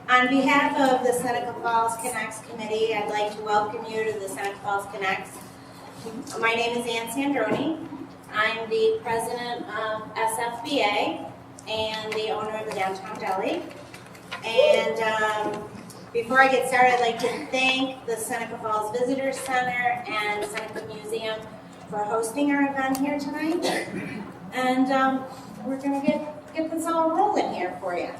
On behalf of the Seneca Falls Connects Committee, I'd like to welcome you to the Seneca Falls Connects. My name is Ann Sandroni. I'm the president of SFBA and the owner of the Downtown Deli. And before I get started, I'd like to thank the Seneca Falls Visitor Center and Seneca Museum for hosting our event here tonight. And we're going to get this all rolling here for you.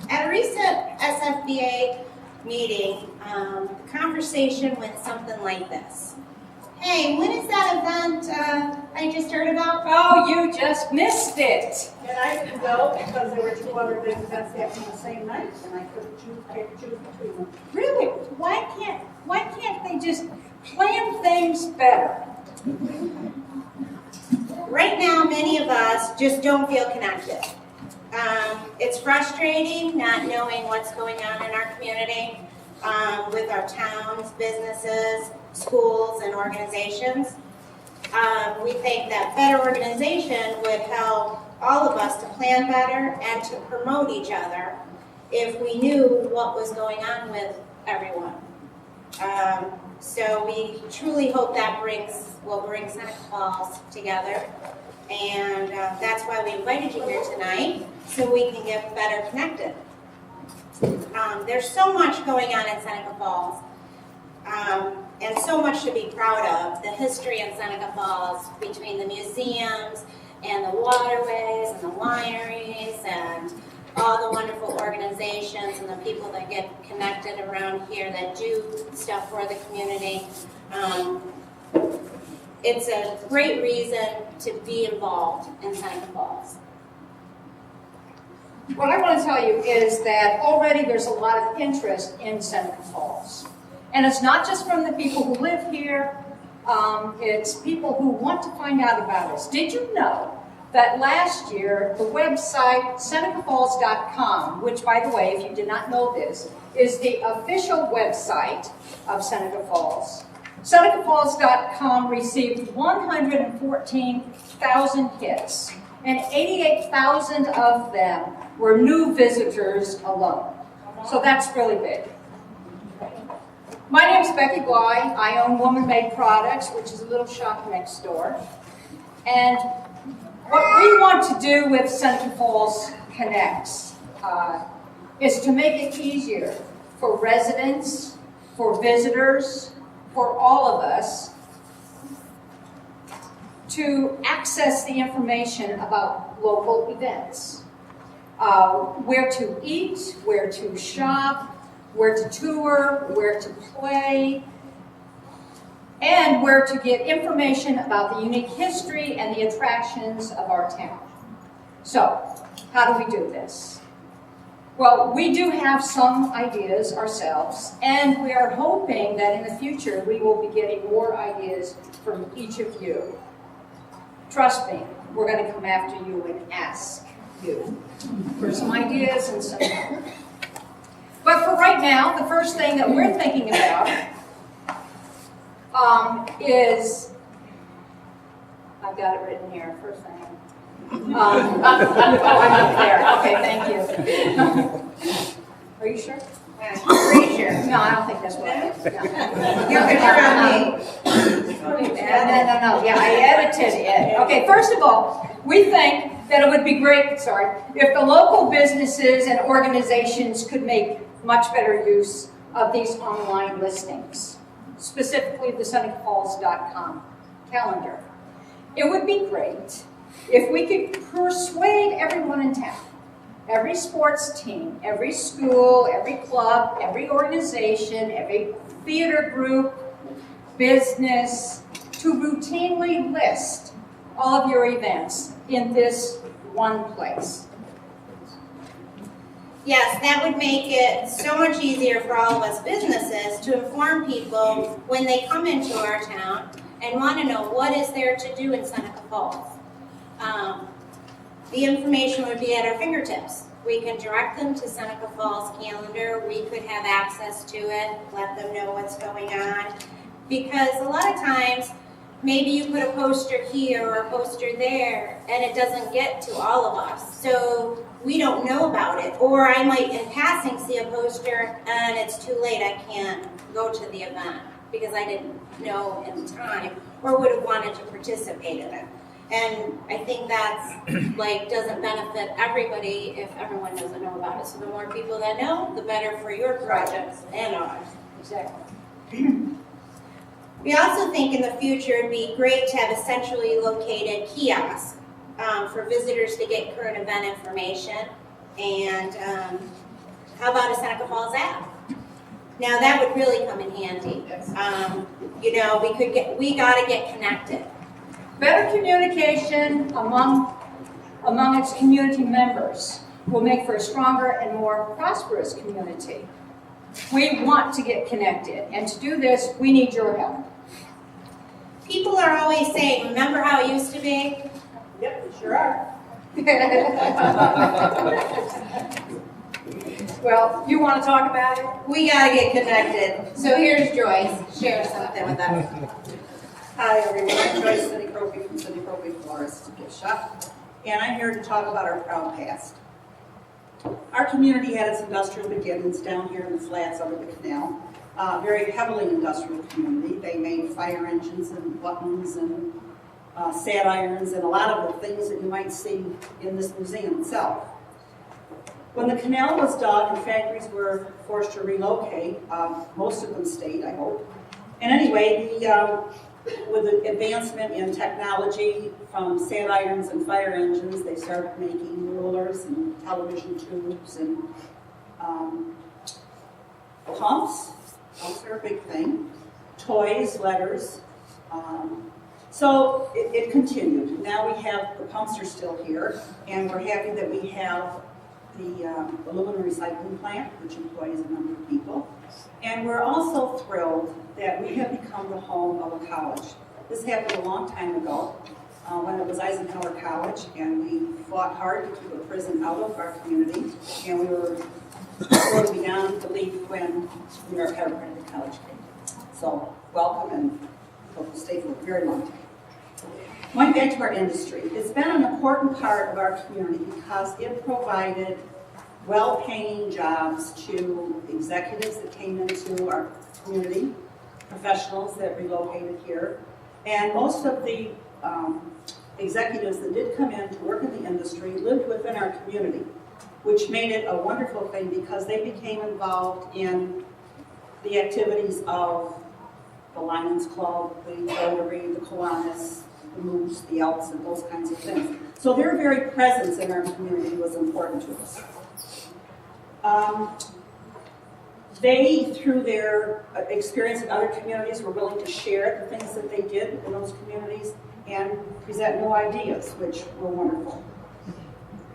At a recent SFBA meeting, the conversation went something like this. Hey, when is that event I just heard about? Oh, you just missed it. And I didn't go because there were two other big events happening the same night, and I couldn't choose between them. Really? Why can't they just plan things better? Right now, many of us just don't feel connected. It's frustrating not knowing what's going on in our community with our towns, businesses, schools, and organizations. We think that better organization would help all of us to plan better and to promote each other if we knew what was going on with everyone. So we truly hope that will bring Seneca Falls together. And that's why we invited you here tonight, so we can get better connected. There's so much going on in Seneca Falls, and so much to be proud of. The history in Seneca Falls between the museums and the waterways and the wineries and all the wonderful organizations and the people that get connected around here that do stuff for the community. It's a great reason to be involved in Seneca Falls. What I want to tell you is that already there's a lot of interest in Seneca Falls. And it's not just from the people who live here, it's people who want to find out about us. Did you know that last year the website senecafalls.com, which by the way, if you did not know this, is the official website of Seneca Falls. SenecaFalls.com received 114,000 hits, and 88,000 of them were new visitors alone. So that's really big. My name is Becky Bly. I own Woman Made Products, which is a little shop next door. And what we want to do with Seneca Falls Connects is to make it easier for residents, for visitors, for all of us to access the information about local events. Where to eat, where to shop, where to tour, where to play, and where to get information about the unique history and the attractions of our town. So, how do we do this? Well, we do have some ideas ourselves, and we are hoping that in the future we will be getting more ideas from each of you. Trust me, we're going to come after you and ask you for some ideas and some help. But for right now, the first thing that we're thinking about is, I've got it written here, first thing. I'm up there. Okay, thank you. Are you sure? Pretty sure. No, I don't think that's what it is. No. Yeah, I edited it. Okay, first of all, we think that it would be great, if the local businesses and organizations could make much better use of these online listings, specifically the SenecaFalls.com calendar. It would be great if we could persuade everyone in town, every sports team, every school, every club, every organization, every theater group, business, to routinely list all of your events in this one place. Yes, that would make it so much easier for all of us businesses to inform people when they come into our town and want to know what is there to do in Seneca Falls. The information would be at our fingertips. We can direct them to Seneca Falls calendar. We could have access to it, let them know what's going on. Because a lot of times, maybe you put a poster here or a poster there, and it doesn't get to all of us. So we don't know about it. Or I might in passing see a poster and it's too late, I can't go to the event because I didn't know in time or would have wanted to participate in it. And I think that's like doesn't benefit everybody if everyone doesn't know about it. So the more people that know, the better for your projects and ours. Exactly. We also think in the future it'd be great to have a centrally located kiosk for visitors to get current event information. And how about a Seneca Falls app? Now that would really come in handy. You know, we got to get connected. Better communication among its community members will make for a stronger and more prosperous community. We want to get connected, and to do this, we need your help. People are always saying, remember how it used to be? Yep, they sure are. Well, you want to talk about it? We got to get connected. So here's Joyce. Share something with us. Hi, everyone. I'm Joyce City Croby from City Croby Florist Gift Shop, and I'm here to talk about our proud past. Our community had its industrial beginnings down here in the flats over the canal. Very heavily industrial community. They made fire engines and buttons and sad irons and a lot of the things that you might see in this museum itself. When the canal was dug and factories were forced to relocate, most of them stayed, I hope. And anyway, with the advancement in technology from sad irons and fire engines, they started making rollers and television tubes and pumps. Pumps are a big thing. Toys, letters. So it continued. Now we have, the pumps are still here, and we're happy that we have the aluminum recycling plant, which employs a number of people. And we're also thrilled that we have become the home of a college. This happened a long time ago when it was Eisenhower College, and we fought hard to keep a prison out of our community, and we were thrilled beyond belief when New York had a college came. So welcome, and hope you stay for a very long time. Going back to our industry, it's been an important part of our community because it provided well-paying jobs to executives that came into our community, professionals that relocated here, and most of the executives that did come in to work in the industry lived within our community, which made it a wonderful thing because they became involved in the activities of the Lions Club, the Rotary, the Kiwanis, the Moose, the Elks, and those kinds of things. So their very presence in our community was important to us. They, through their experience in other communities, were willing to share the things that they did in those communities and present new ideas, which were wonderful.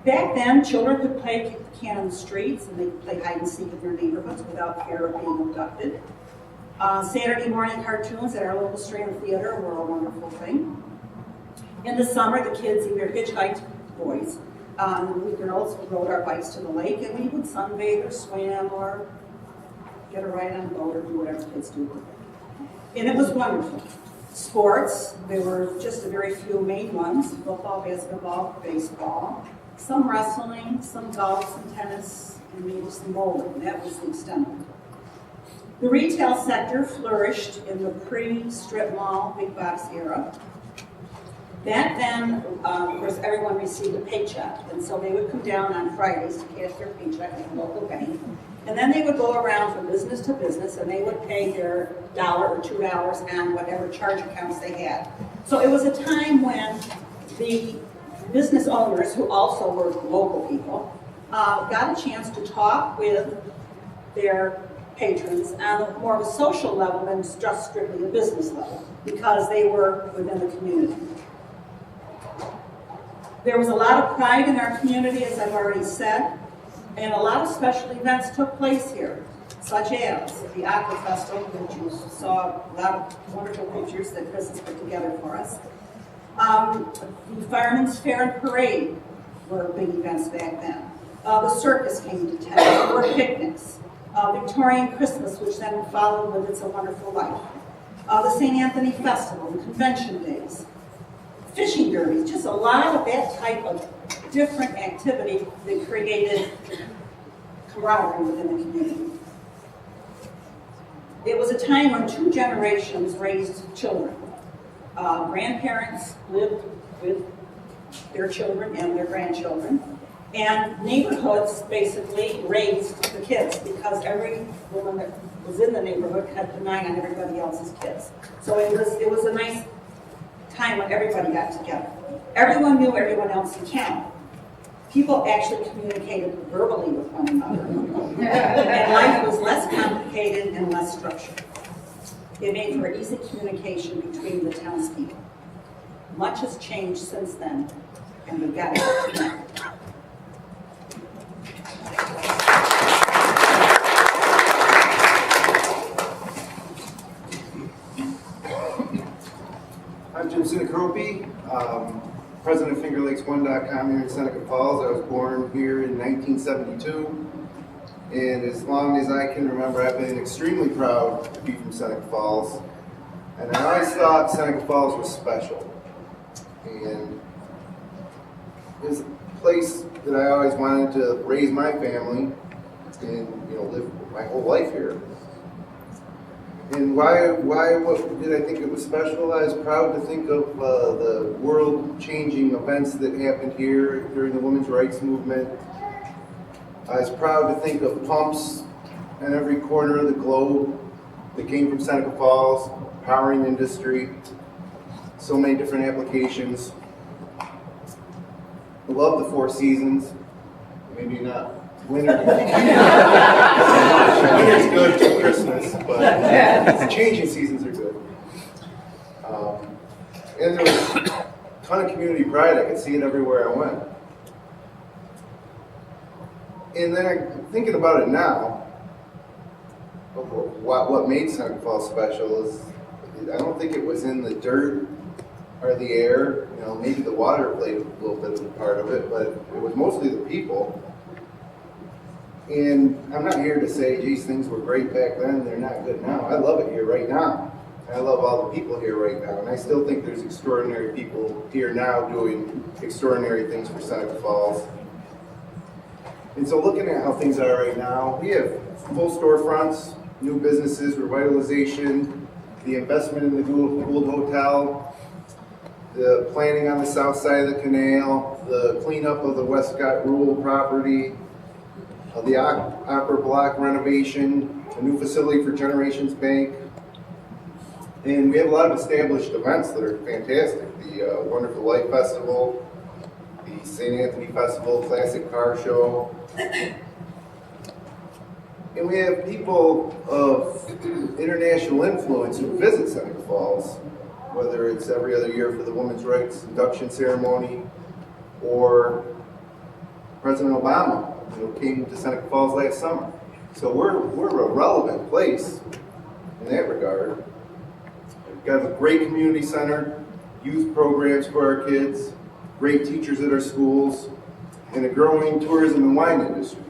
Back then, children could play kick the can on the streets, and they could play hide and seek in their neighborhoods without fear of being abducted. Saturday morning cartoons at our local Strand Theater were a wonderful thing. In the summer, the kids either hitchhiked, boys, and we girls rode our bikes to the lake, and we would sunbathe or swim or get a ride on a boat or do whatever kids do. And it was wonderful. Sports, there were just a very few main ones: football, basketball, baseball, some wrestling, some golf, some tennis, and maybe some bowling. That was the extent of it. The retail sector flourished in the pre-strip mall, big box era. Back then, of course, everyone received a paycheck, and so they would come down on Fridays to cash their paycheck at the local bank, and then they would go around from business to business, and they would pay their $1 or $2 on whatever charge accounts they had. So it was a time when the business owners, who also were local people, got a chance to talk with their patrons on more of a social level than just strictly a business level, because they were within the community. There was a lot of pride in our community, as I've already said, and a lot of special events took place here, such as the Aqua Festival, which you saw a lot of wonderful pictures that Chris has put together for us. The Fireman's Fair and Parade were big events back then. The circus came to town. There were picnics. Victorian Christmas, which then followed with It's a Wonderful Life. The St. Anthony Festival, the convention days. Fishing derbies, just a lot of that type of different activity that created camaraderie within the community. It was a time when two generations raised children. Grandparents lived with their children and their grandchildren, and neighborhoods basically raised the kids because every woman that was in the neighborhood had an eye on everybody else's kids. So it was a nice time when everybody got together. Everyone knew everyone else in town. People actually communicated verbally with one another. And life was less complicated and less structured. It made for easy communication between the townspeople. Much has changed since then, and we've got to get connected. I'm Jim Sinacropi, president of FingerLakes1.com here in Seneca Falls. I was born here in 1972, and as long as I can remember, I've been extremely proud to be from Seneca Falls. And I always thought Seneca Falls was special, and it was a place that I always wanted to raise my family and live my whole life here. And what did I think it was special? I was proud to think of the world-changing events that happened here during the women's rights movement. I was proud to think of pumps in every corner of the globe that came from Seneca Falls, powering industry, so many different applications. I love the four seasons, maybe not winter. Winter's good till Christmas, but the changing seasons are good. And there was a ton of community pride. I could see it everywhere I went. And then I'm thinking about it now, what made Seneca Falls special is, I don't think it was in the dirt or the air. Maybe the water played a little bit of a part of it, but it was mostly the people. And I'm not here to say, geez, things were great back then, they're not good now. I love it here right now. I love all the people here right now, and I still think there's extraordinary people here now doing extraordinary things for Seneca Falls. And so looking at how things are right now, we have full storefronts, new businesses, revitalization, the investment in the Gould Hotel, the planning on the south side of the canal, the cleanup of the Westcott rural property, the Opera Block renovation, a new facility for Generations Bank. And we have a lot of established events that are fantastic. The Wonderful Life Festival, the St. Anthony Festival, Classic Car Show. And we have people of international influence who visit Seneca Falls, whether it's every other year for the Women's Rights Induction Ceremony or President Obama came to Seneca Falls last summer. So we're a relevant place in that regard. We've got a great community center, youth programs for our kids, great teachers at our schools, and a growing tourism and wine industry.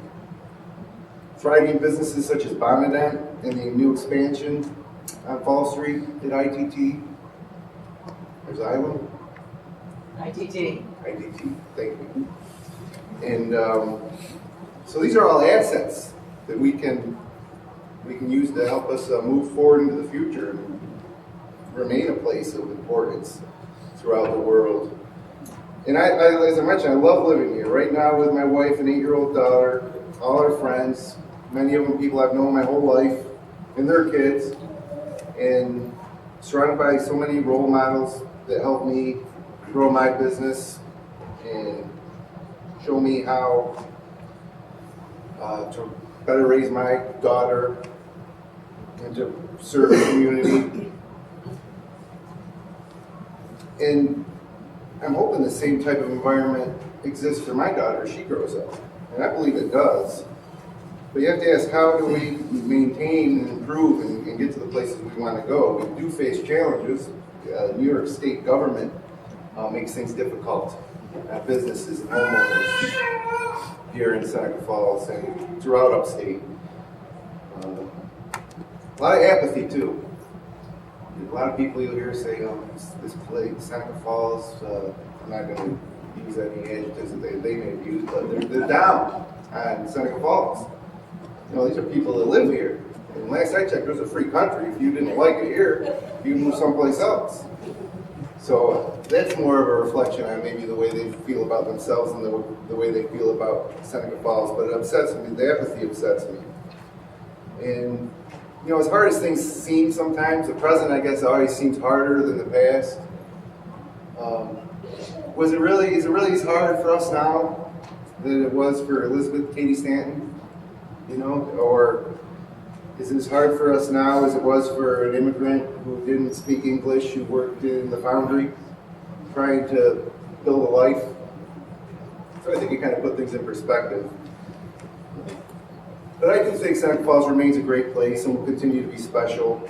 Thriving businesses such as Bonadent and the new expansion on Fall Street at ITT. There's Island. ITT. Thank you. And so these are all assets that we can use to help us move forward into the future and remain a place of importance throughout the world. And as I mentioned, I love living here. Right now with my wife and 8-year-old daughter, all our friends, many of them people I've known my whole life, and their kids, and surrounded by so many role models that help me grow my business and show me how to better raise my daughter and to serve the community. And I'm hoping the same type of environment exists for my daughter as she grows up. And I believe it does. But you have to ask, how do we maintain and improve and get to the places we want to go? We do face challenges. New York State government makes things difficult. Businesses and homeowners here in Seneca Falls and throughout upstate. A lot of apathy too. A lot of people you'll hear say, this place, Seneca Falls, I'm not going to use any adjectives that they may have used, but they're down on Seneca Falls. You know, these are people that live here. And last I checked, it was a free country. If you didn't like it here, you move someplace else. So that's more of a reflection on maybe the way they feel about themselves and the way they feel about Seneca Falls. But it upsets me. The apathy upsets me. And, you know, as hard as things seem sometimes, the present, I guess, always seems harder than the past. Is it really as hard for us now than it was for Elizabeth Cady Stanton? You know, or is it as hard for us now as it was for an immigrant who didn't speak English, who worked in the foundry, trying to build a life? So I think you kind of put things in perspective. But I do think Seneca Falls remains a great place and will continue to be special,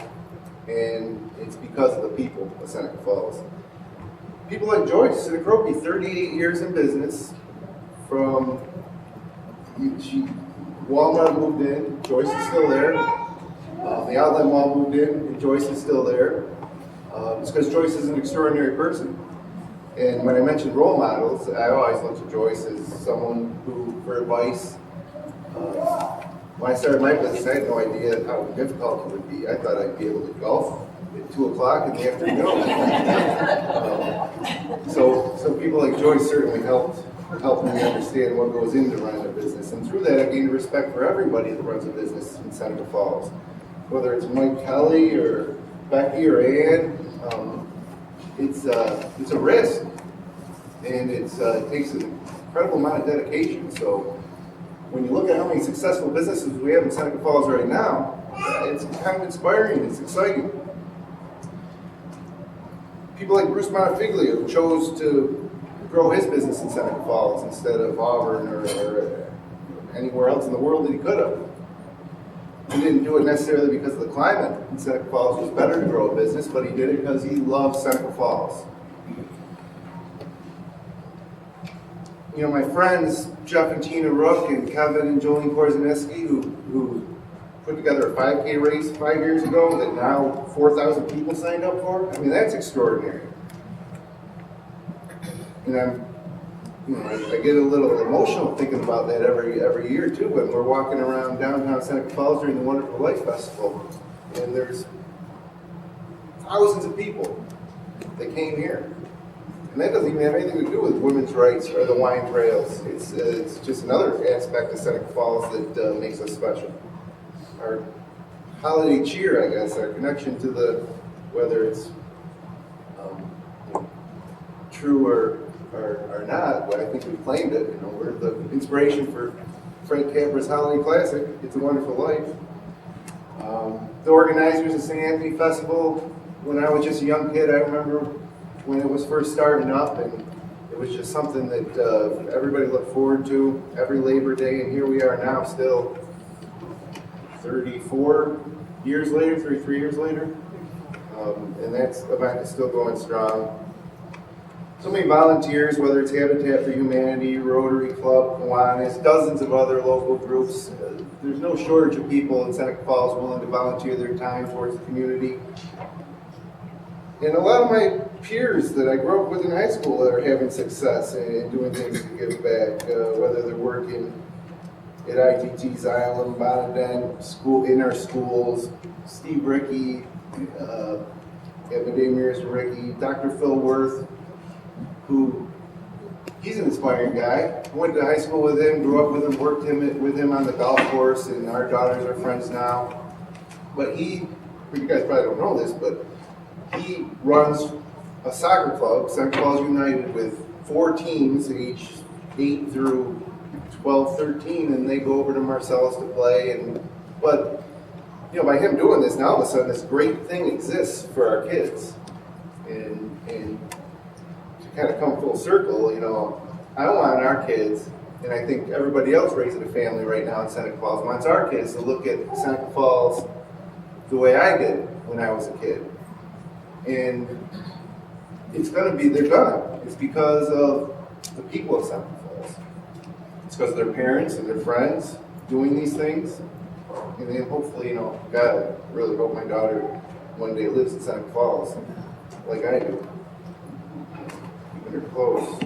and it's because of the people of Seneca Falls. People like Joyce Sinacropi, 38 years in business. Walmart moved in, Joyce is still there. The outlet mall moved in, and Joyce is still there. It's because Joyce is an extraordinary person. And when I mentioned role models, I always look to Joyce as someone who, for advice, when I started my business, I had no idea how difficult it would be. I thought I'd be able to golf at 2 o'clock in the afternoon. So people like Joyce certainly helped me understand what goes into running a business. And through that, I gained respect for everybody that runs a business in Seneca Falls. Whether it's Mike Kelly or Becky or Ann, it's a risk. And it takes an incredible amount of dedication. So when you look at how many successful businesses we have in Seneca Falls right now, it's kind of inspiring, it's exciting. People like Bruce Montefiglio, who chose to grow his business in Seneca Falls instead of Auburn or anywhere else in the world that he could have. He didn't do it necessarily because of the climate in Seneca Falls was better to grow a business, but he did it because he loved Seneca Falls. You know, my friends, Jeff and Tina Rook and Kevin and Jolene Korzaneski, who put together a 5K race 5 years ago that now 4,000 people signed up for. I mean, that's extraordinary. And I get a little emotional thinking about that every year too, when we're walking around downtown Seneca Falls during the Wonderful Life Festival, and there's thousands of people that came here. And that doesn't even have anything to do with women's rights or the wine trails. It's just another aspect of Seneca Falls that makes us special. Our holiday cheer, I guess, our connection to whether it's true or not, but I think we claimed it. You know, we're the inspiration for Frank Capra's Holiday Classic, It's a Wonderful Life. The organizers of St. Anthony Festival, when I was just a young kid, I remember when it was first starting up, and it was just something that everybody looked forward to every Labor Day, and here we are now still 34 years later, 33 years later, and that event is still going strong. So many volunteers, whether it's Habitat for Humanity, Rotary Club, Kiwanis, dozens of other local groups. There's no shortage of people in Seneca Falls willing to volunteer their time towards the community. And a lot of my peers that I grew up with in high school are having success and doing things to give back, whether they're working at ITT, Xylem, Bonadent, in our schools, Steve Rickey, Epidemius Rickey, Dr. Phil Worth, who, he's an inspiring guy. I went to high school with him, grew up with him, worked with him on the golf course, and our daughters are friends now. But you guys probably don't know this, but he runs a soccer club, Seneca Falls United, with 4 teams, age 8 through 12, 13, and they go over to Marcellus to play. But you know, by him doing this, now all of a sudden this great thing exists for our kids. And to kind of come full circle, you know, I want our kids, and I think everybody else raising a family right now in Seneca Falls wants our kids to look at Seneca Falls the way I did when I was a kid. And it's because of the people of Seneca Falls. It's because of their parents and their friends doing these things. And then hopefully, you know, God, I really hope my daughter one day lives in Seneca Falls like I do. Keeping her close.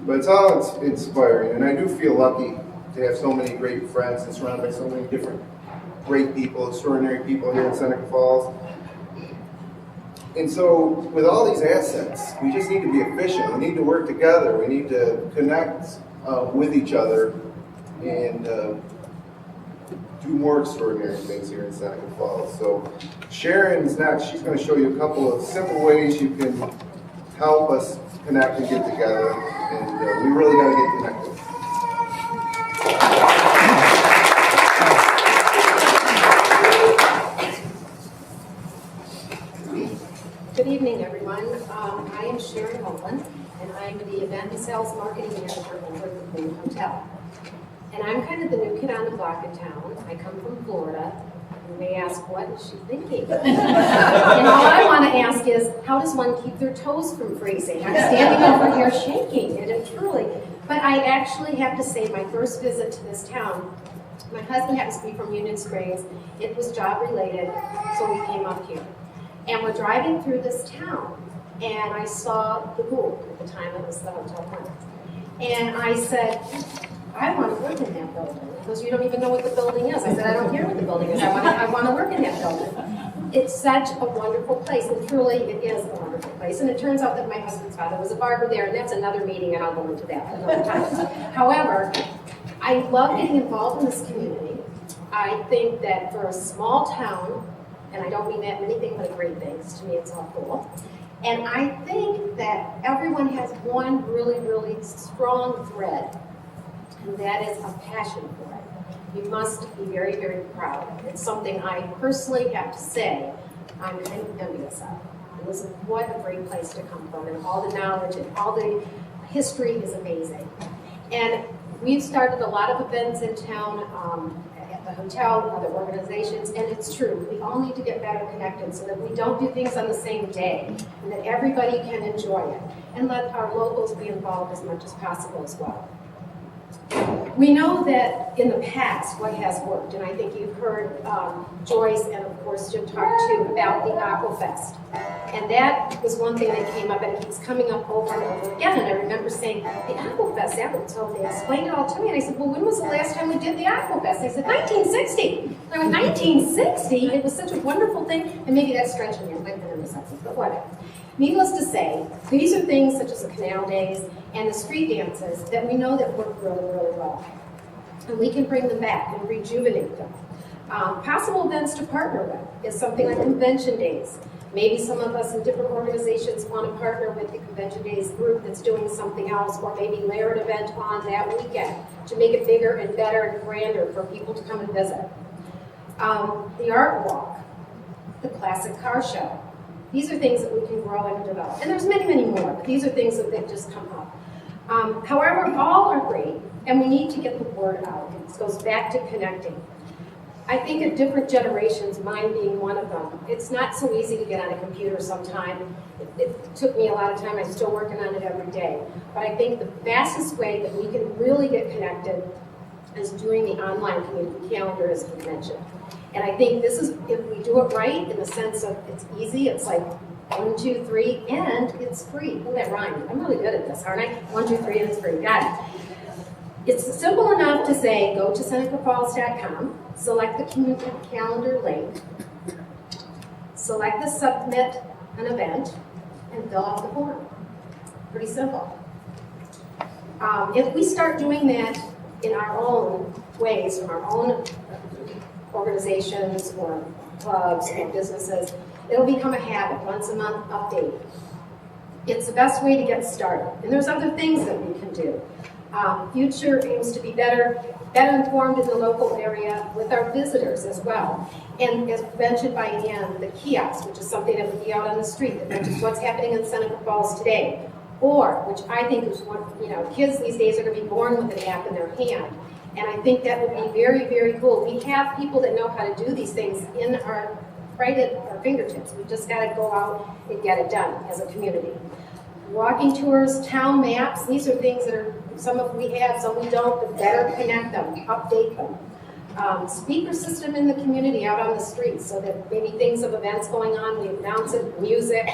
But it's all inspiring, and I do feel lucky to have so many great friends and surrounded by so many different great people, extraordinary people here in Seneca Falls. And so with all these assets, we just need to be efficient. We need to work together. We need to connect with each other and do more extraordinary things here in Seneca Falls. So Sharon's next. She's going to show you a couple of simple ways you can help us connect and get together. And we really got to get connected. Good evening, everyone. I am Sharon Holland, and I'm the event and sales marketing manager over at the Queen Hotel. And I'm kind of the new kid on the block in town. I come from Florida. You may ask, what is she thinking? And all I want to ask is, how does one keep their toes from freezing? I'm standing over here shaking, and it truly. But I actually have to say, my first visit to this town, my husband happens to be from Union Springs. It was job related, so we came up here. And we're driving through this town, and I saw the Gould. At the time, it was the Hotel Planet. And I said, I want to work in that building. He goes, you don't even know what the building is. I said, I don't care what the building is. I want to work in that building. It's such a wonderful place, and truly it is a wonderful place. And it turns out that my husband's father was a barber there, and that's another meeting, and I'll go into that another time. However, I love getting involved in this community. I think that for a small town, and I don't mean that many things but great things, to me it's all cool. And I think that everyone has one really, really strong thread, and that is a passion for it. You must be very, very proud. It's something I personally have to say I'm kind of envious of. It was what a great place to come from, and all the knowledge and all the history is amazing. And we've started a lot of events in town, at the hotel, other organizations, and it's true. We all need to get better connected so that we don't do things on the same day, and that everybody can enjoy it, and let our locals be involved as much as possible as well. We know that in the past what has worked, and I think you've heard Joyce and of course Jim talk too about the Aquafest. And that was one thing that came up, and it keeps coming up over and over again. And I remember saying, the Aquafest, so they explained it all to me, and I said, well, when was the last time we did the Aquafest? They said, 1960. And I went, 1960? It was such a wonderful thing, and maybe that's stretching it, like in a second, but whatever. Needless to say, these are things such as the canal days and the street dances that we know that work really, really well. And we can bring them back and rejuvenate them. Possible events to partner with is something like convention days. Maybe some of us in different organizations want to partner with the convention days group that's doing something else, or maybe layer an event on that weekend to make it bigger and better and grander for people to come and visit. The art walk, the classic car show. These are things that we can grow and develop. And there's many, many more, but these are things that just come up. However, all are great, and we need to get the word out. This goes back to connecting. I think at different generations, mine being one of them, it's not so easy to get on a computer sometime. It took me a lot of time. I'm still working on it every day. But I think the fastest way that we can really get connected is doing the online community calendar, as we mentioned. And I think this is, if we do it right, in the sense of it's easy, it's like 1, 2, 3, and it's free. Oh, that rhymed. I'm really good at this, aren't I? 1, 2, 3, and it's free. Got it. It's simple enough to say, go to senecafalls.com, select the community calendar link, select the submit an event, and fill out the form. Pretty simple. If we start doing that in our own ways, from our own organizations or clubs or businesses, it'll become a habit, once a month update. It's the best way to get started. And there's other things that we can do. Future aims to be better informed in the local area with our visitors as well. And as mentioned by Ann, the kiosk, which is something that would be out on the street that mentions what's happening in Seneca Falls today. Or, which I think is one, kids these days are going to be born with an app in their hand. And I think that would be very, very cool. We have people that know how to do these things right at our fingertips. We just got to go out and get it done as a community. Walking tours, town maps, these are things that are, some of we have, some we don't, but better connect them, update them. Speaker system in the community out on the streets so that maybe things of events going on, we announce it, music.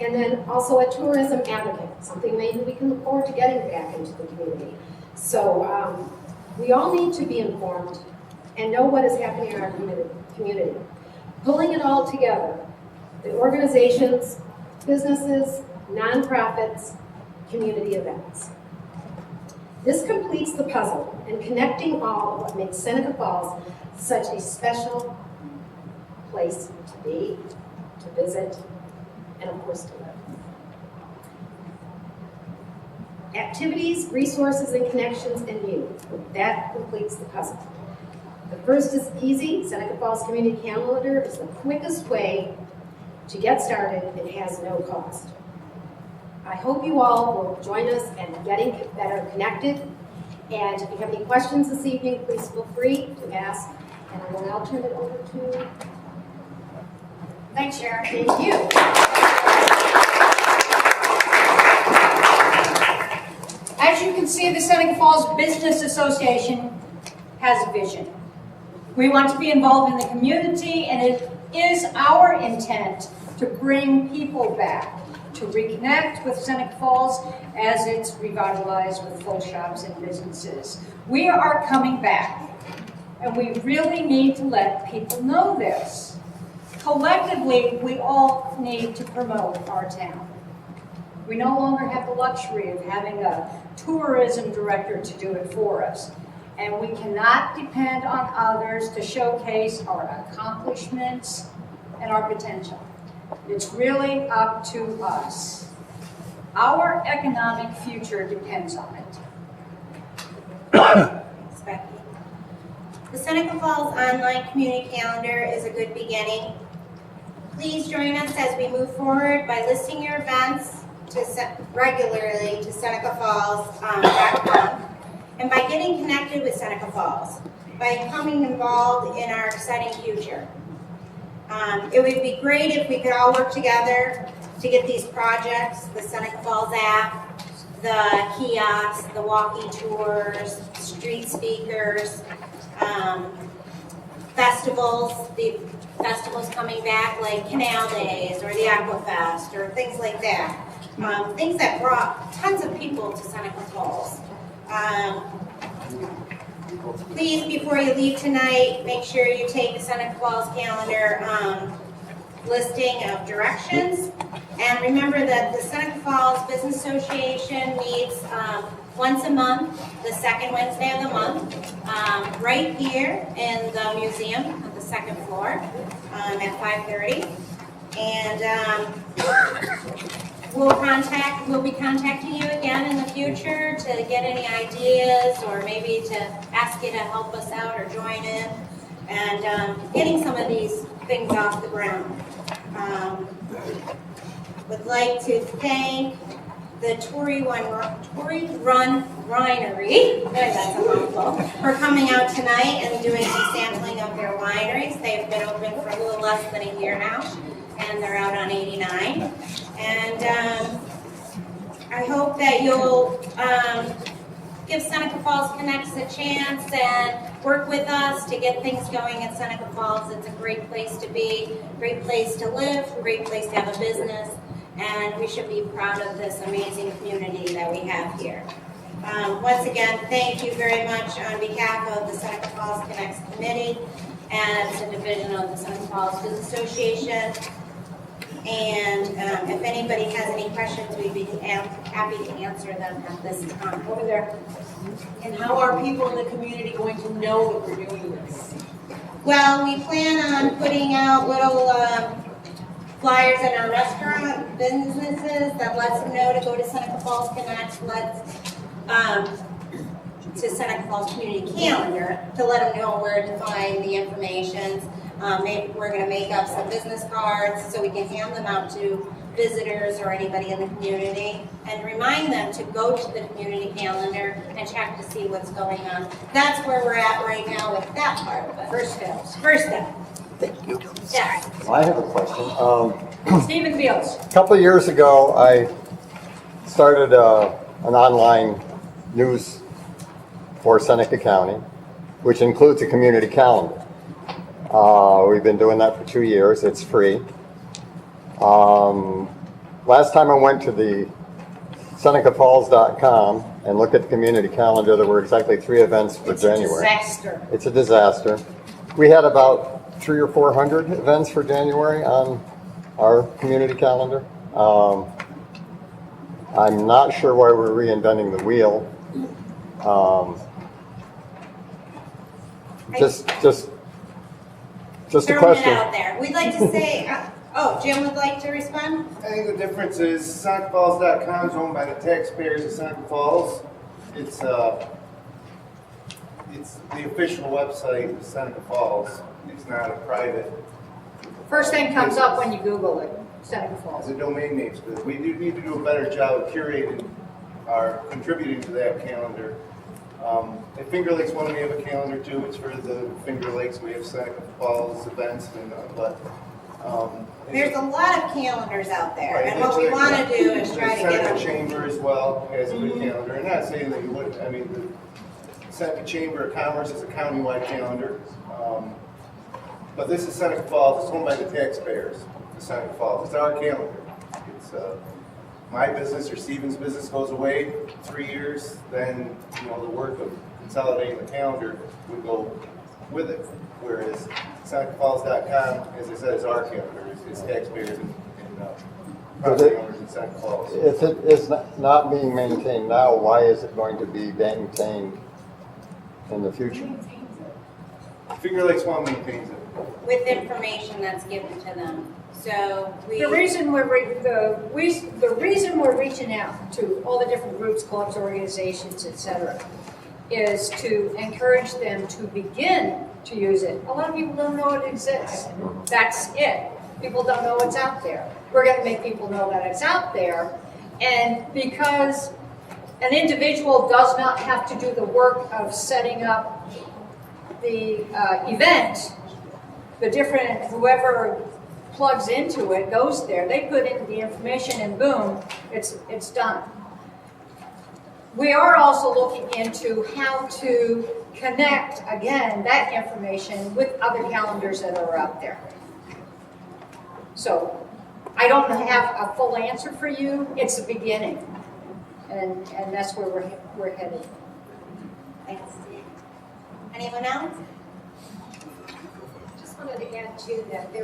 And then also a tourism advocate, something maybe we can look forward to getting back into the community. So we all need to be informed and know what is happening in our community. Pulling it all together, the organizations, businesses, nonprofits, community events. This completes the puzzle in connecting all of what makes Seneca Falls such a special place to be, to visit, and of course to live. Activities, resources, and connections in view. That completes the puzzle. The first is easy. Seneca Falls Community Calendar is the quickest way to get started. It has no cost. I hope you all will join us in getting better connected. And if you have any questions this evening, please feel free to ask. And I will now turn it over to... Thanks, Sharon. Thank you. As you can see, the Seneca Falls Business Association has a vision. We want to be involved in the community, and it is our intent to bring people back, to reconnect with Seneca Falls as it's revitalized with full shops and businesses. We are coming back, and we really need to let people know this. Collectively, we all need to promote our town. We no longer have the luxury of having a tourism director to do it for us. And we cannot depend on others to showcase our accomplishments and our potential. It's really up to us. Our economic future depends on it. Thanks, Becky. The Seneca Falls online community calendar is a good beginning. Please join us as we move forward by listing your events regularly to SenecaFalls.com and by getting connected with Seneca Falls, by becoming involved in our exciting future. It would be great if we could all work together to get these projects, the Seneca Falls app, the kiosks, the walking tours, street speakers, festivals, the festivals coming back like Canal Days or the Aquafest or things like that. Things that brought tons of people to Seneca Falls. Please, before you leave tonight, make sure you take the Seneca Falls calendar listing of directions. And remember that the Seneca Falls Business Association meets once a month, the second Wednesday of the month, right here in the museum on the second floor at 5:30. And we'll be contacting you again in the future to get any ideas or maybe to ask you to help us out or join in and getting some of these things off the ground. Would like to thank the Tory Run Winery, that's a mouthful, for coming out tonight and doing some sampling of their wineries. They've been open for a little less than a year now, and they're out on 89. And I hope that you'll give Seneca Falls Connects a chance and work with us to get things going at Seneca Falls. It's a great place to be, great place to live, great place to have a business, and we should be proud of this amazing community that we have here. Once again, thank you very much on behalf of the Seneca Falls Connects Committee and the division of the Seneca Falls Business Association. And if anybody has any questions, we'd be happy to answer them at this time. Over there. And how are people in the community going to know that we're doing this? Well, we plan on putting out little flyers in our restaurant businesses that lets them know to go to Seneca Falls Connect, to Seneca Falls Community Calendar to let them know where to find the information. Maybe we're going to make up some business cards so we can hand them out to visitors or anybody in the community and remind them to go to the community calendar and check to see what's going on. That's where we're at right now with that part of it. First step. Thank you. Yeah. I have a question. Stephen Fields. A couple of years ago, I started an online news for Seneca County, which includes a community calendar. We've been doing that for 2 years. It's free. last time I went to the SenecaFalls.com and looked at the community calendar, there were exactly 3 events for January. Disaster. It's a disaster. We had about 300 or 400 events for January on our community calendar. I'm not sure why we're reinventing the wheel. Just a Throwing question. it out there. We'd like to say, Jim would like to respond? I think the difference is Seneca'Falls.com is owned by the taxpayers of Seneca Falls. It's the official website of Seneca Falls. It's not a private. First thing comes up when you Google it, Seneca Falls. The domain name's good. We do need to do a better job of curating or contributing to that calendar. At Finger Lakes One, we have a calendar too. It's for the Finger Lakes. We have Seneca Falls events, There's a lot of calendars out there, Right, and what we want to do is try to The get Seneca them. Chamber as well has a good calendar. And not saying that you wouldn't. I mean, the Seneca Chamber of Commerce is a countywide calendar. But this is Seneca Falls. It's owned by the taxpayers of Seneca Falls. It's our calendar. It's my business or Stephen's business goes away 3 years, then the work of consolidating the calendar would go with it. Whereas SenecaFalls.com, as I said, is our calendar. It's taxpayers and property owners in Seneca Falls. If it is not being maintained now, why is it going to be maintained in the future? Finger Lakes One maintains it. With information that's given to them. So we. The reason we're reaching out to all the different groups, clubs, organizations, etc., is to encourage them to begin to use it. A lot of people don't know it exists. That's it. People don't know it's out there. We're going to make people know that it's out there, and because an individual does not have to do the work of setting up the event, whoever plugs into it goes there. They put in the information and boom, it's done. We are also looking into how to connect, again, that information with other calendars that are out there. So I don't have a full answer for you. It's the beginning. And that's where we're headed. Thanks. Anyone else? Just wanted to add too that we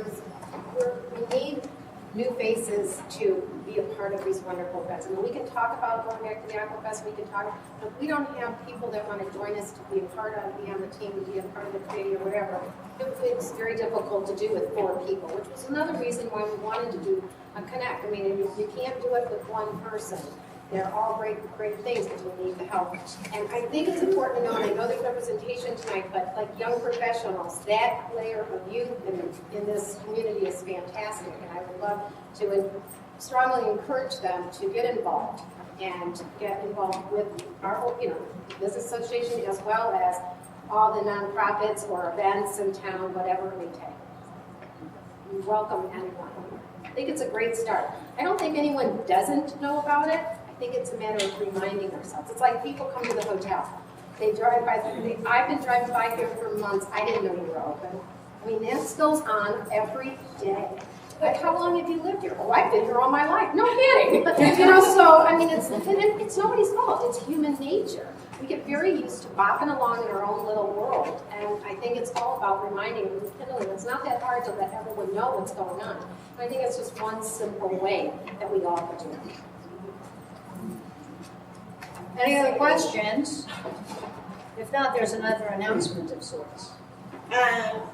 need new faces to be a part of these wonderful events. I mean, we can talk about going back to the Aquafest, we can talk, but we don't have people that want to join us to be a part of, be on the team, be a part of the committee or whatever. It's very difficult to do with 4 people, which was another reason why we wanted to do a connect. I mean, you can't do it with one person. They're all great things, but we need the help. And I think it's important to know, and I know there's representation tonight, but like young professionals, that layer of youth in this community is fantastic. And I would love to strongly encourage them to get involved and get involved with our, business association as well as all the nonprofits or events in town, whatever it may take. We welcome anyone. I think it's a great start. I don't think anyone doesn't know about it. I think it's a matter of reminding ourselves. It's like people come to the hotel. They drive by. I've been driving by here for months. I didn't know you were open. I mean, this goes on every day. Like, how long have you lived here? Oh, I've been here all my life. No kidding. So, I mean, it's nobody's fault. It's human nature. We get very used to bopping along in our own little world. And I think it's all about reminding and rekindling. It's not that hard to let everyone know what's going on. I think it's just one simple way that we all could do it. Any other questions? If not, there's another announcement of sorts.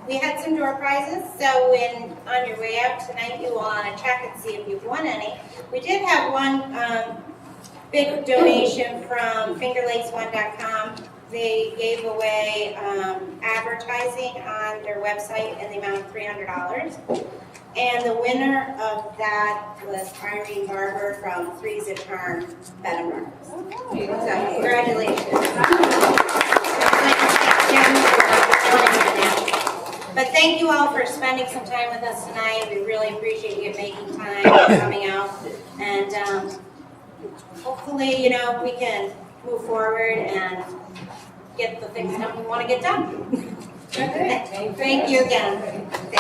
We had some door prizes, so when on your way out tonight, you will want to check and see if you've won any. We did have one big donation from FingerLakes1.com. They gave away advertising on their website in the amount of $300. And the winner of that was Irene Barber from Three's a Charm Bed and Breakfast. So congratulations. But thank you all for spending some time with us tonight. We really appreciate you making time and coming out. And hopefully, we can move forward and get the things done we want to get done. Thank you again. Thank you.